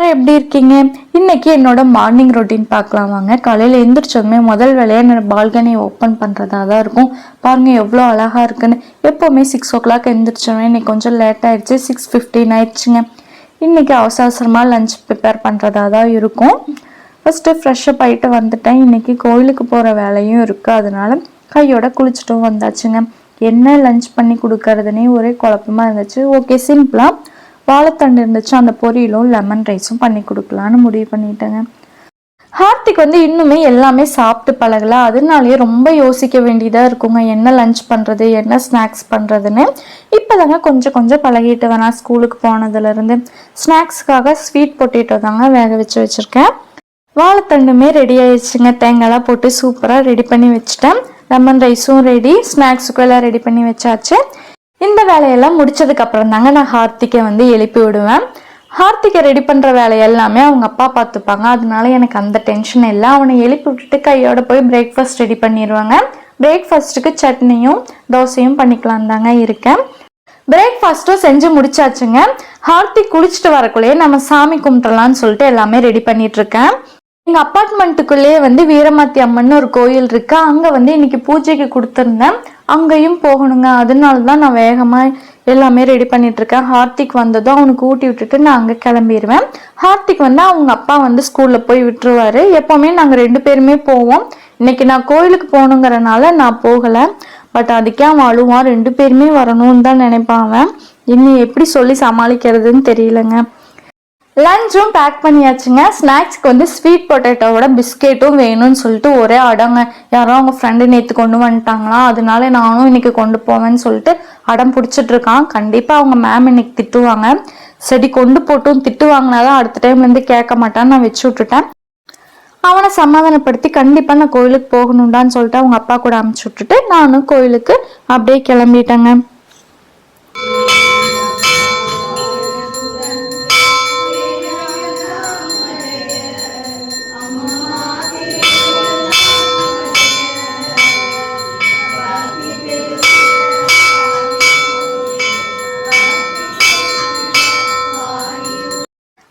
எல்லாரும் எப்படி இருக்கீங்க? இன்னைக்கு என்னோட மார்னிங் ரொட்டீன் பார்க்கலாம் வாங்க. காலையில் எழுந்திரிச்சோமே முதல் வேலையாக என்னோட பால்கனியை ஓப்பன் பண்ணுறதா தான் இருக்கும். பாருங்க எவ்வளோ அழகாக இருக்குன்னு. எப்போவுமே 6 o'clock எழுந்திரிச்சோமே, இன்னைக்கு கொஞ்சம் லேட் ஆயிடுச்சு, 6:15 ஆயிடுச்சுங்க. இன்னைக்கு அவசரமாக லஞ்ச் ப்ரிப்பேர் பண்ணுறதா தான் இருக்கும். ஃபஸ்ட்டு ஃப்ரெஷ்ஷப் ஆகிட்டு வந்துட்டேன். இன்னைக்கு கோயிலுக்கு போகிற வேலையும் இருக்குது, அதனால கையோட குளிச்சுட்டும் வந்தாச்சுங்க. என்ன லஞ்ச் பண்ணி கொடுக்கறதுனே ஒரே குழப்பமாக இருந்துச்சு. ஓகே, சிம்பிளாக வாழைத்தண்டு இருந்துச்சு, அந்த பொரியலும் லெமன் ரைஸும் பண்ணி கொடுக்கலான்னு முடிவு பண்ணிட்டேங்க. ஹார்த்திக் இன்னுமே எல்லாமே சாப்பிட்டு பழகல, அதனாலேயே ரொம்ப யோசிக்க வேண்டியதாக இருக்குங்க. என்ன லஞ்ச் பண்ணுறது, என்ன ஸ்நாக்ஸ் பண்ணுறதுன்னு. இப்போதாங்க கொஞ்சம் கொஞ்சம் பழகிட்டு வரேன். ஸ்கூலுக்கு போனதுலேருந்து ஸ்நாக்ஸுக்காக ஸ்வீட் பொட்டேட்டோ தாங்க வேக வச்சுருக்கேன். வாழைத்தண்டுமே ரெடி ஆயிடுச்சுங்க. தேங்காய்லாம் போட்டு சூப்பராக ரெடி பண்ணி வச்சுட்டேன். லெமன் ரைஸும் ரெடி, ஸ்நாக்ஸுக்கும் எல்லாம் ரெடி பண்ணி வச்சாச்சு. இந்த வேலையெல்லாம் முடிச்சதுக்கு அப்புறம் தாங்க நான் ஹார்த்திகை எழுப்பி விடுவேன். ஹார்த்திகை ரெடி பண்ற வேலை எல்லாமே அவங்க அப்பா பார்த்துப்பாங்க, அதனால எனக்கு அந்த டென்ஷன் இல்லை. அவனை எழுப்பி விட்டுட்டு கையோட போய் பிரேக்ஃபாஸ்ட் ரெடி பண்ணிடுவாங்க. பிரேக்ஃபாஸ்ட்டுக்கு சட்னியும் தோசையும் பண்ணிக்கலாம் தாங்க இருக்கேன். பிரேக்ஃபாஸ்ட்டும் செஞ்சு முடிச்சாச்சுங்க. ஹார்த்திக் குளிச்சுட்டு வரக்குள்ளேயே நம்ம சாமி கும்பிட்றலான்னு சொல்லிட்டு எல்லாமே ரெடி பண்ணிட்டு இருக்கேன். எங்க அப்பார்ட்மெண்ட்டுக்குள்ளேயே வீரமாத்தி அம்மன் ஒரு கோயில் இருக்கு. அங்க இன்னைக்கு பூஜைக்கு கொடுத்துருந்தேன், அங்கேயும் போகணுங்க. அதனால தான் நான் வேகமாக எல்லாமே ரெடி பண்ணிட்டு இருக்கேன். ஹார்த்திக் வந்ததும் அவனுக்கு ஊட்டி விட்டுட்டு நான் அங்கே கிளம்பிடுவேன். ஹார்த்திக் அவங்க அப்பா ஸ்கூலில் போய் விட்டுருவாரு. எப்போவுமே நாங்கள் 2 பேருமே போவோம். இன்னைக்கு நான் கோயிலுக்கு போகணுங்கிறனால நான் போகலை. பட் அதுக்கே அவன் அழுவான். 2 பேருமே வரணும்னு தான் நினைப்பான். அவன் இன்னும் எப்படி சொல்லி சமாளிக்கிறதுன்னு தெரியலங்க. லஞ்சும் பேக் பண்ணியாச்சுங்க. ஸ்நாக்ஸ்க்கு ஸ்வீட் பொட்டேட்டோவோட பிஸ்கெட்டும் வேணும்னு சொல்லிட்டு ஒரே அடங்க. யாரோ அவங்க ஃப்ரெண்டு நேற்று கொண்டு வந்துட்டாங்களா, அதனால நானும் இன்னைக்கு கொண்டு போவேன்னு சொல்லிட்டு அடம் பிடிச்சிட்டு இருக்கான். கண்டிப்பாக அவங்க மேம் இன்னைக்கு திட்டுவாங்க. சரி கொண்டு போட்டும், திட்டு வாங்கினாதான் அடுத்த டைம்லேருந்து கேட்க மாட்டான்னு நான் வச்சு விட்டுட்டேன். அவனை சமாதானப்படுத்தி கண்டிப்பாக நான் கோயிலுக்கு போகணுண்டான்னு சொல்லிட்டு அவங்க அப்பா கூட அனுப்பிச்சி விட்டுட்டு நானும் கோயிலுக்கு அப்படியே கிளம்பிட்டேங்க.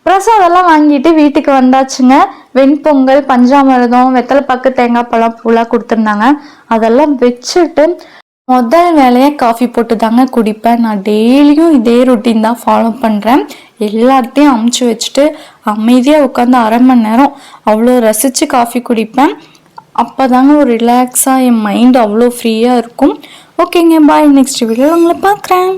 பிரசாதெல்லாம் வாங்கிட்டு வீட்டுக்கு வந்தாச்சுங்க. வெண்பொங்கல், பஞ்சாமிரதம், வெத்தலை பாக்கு, தேங்காய் பழம், பூலாம் கொடுத்துருந்தாங்க. அதெல்லாம் வச்சுட்டு முதல் வேலையை காஃபி போட்டு தாங்க குடிப்பேன். நான் டெய்லியும் இதே ரொட்டீன் தான் ஃபாலோ பண்ணுறேன். எல்லாத்தையும் அமுச்சு வச்சுட்டு அமைதியாக உட்காந்து 1/2 மணி நேரம் அவ்வளோ ரசித்து காஃபி குடிப்பேன். அப்போ தாங்க ஒரு ரிலாக்ஸாக என் மைண்ட் அவ்வளோ ஃப்ரீயாக இருக்கும். ஓகேங்க, பாய். நெக்ஸ்ட் வீடியோவில் உங்களை பார்க்குறேன்.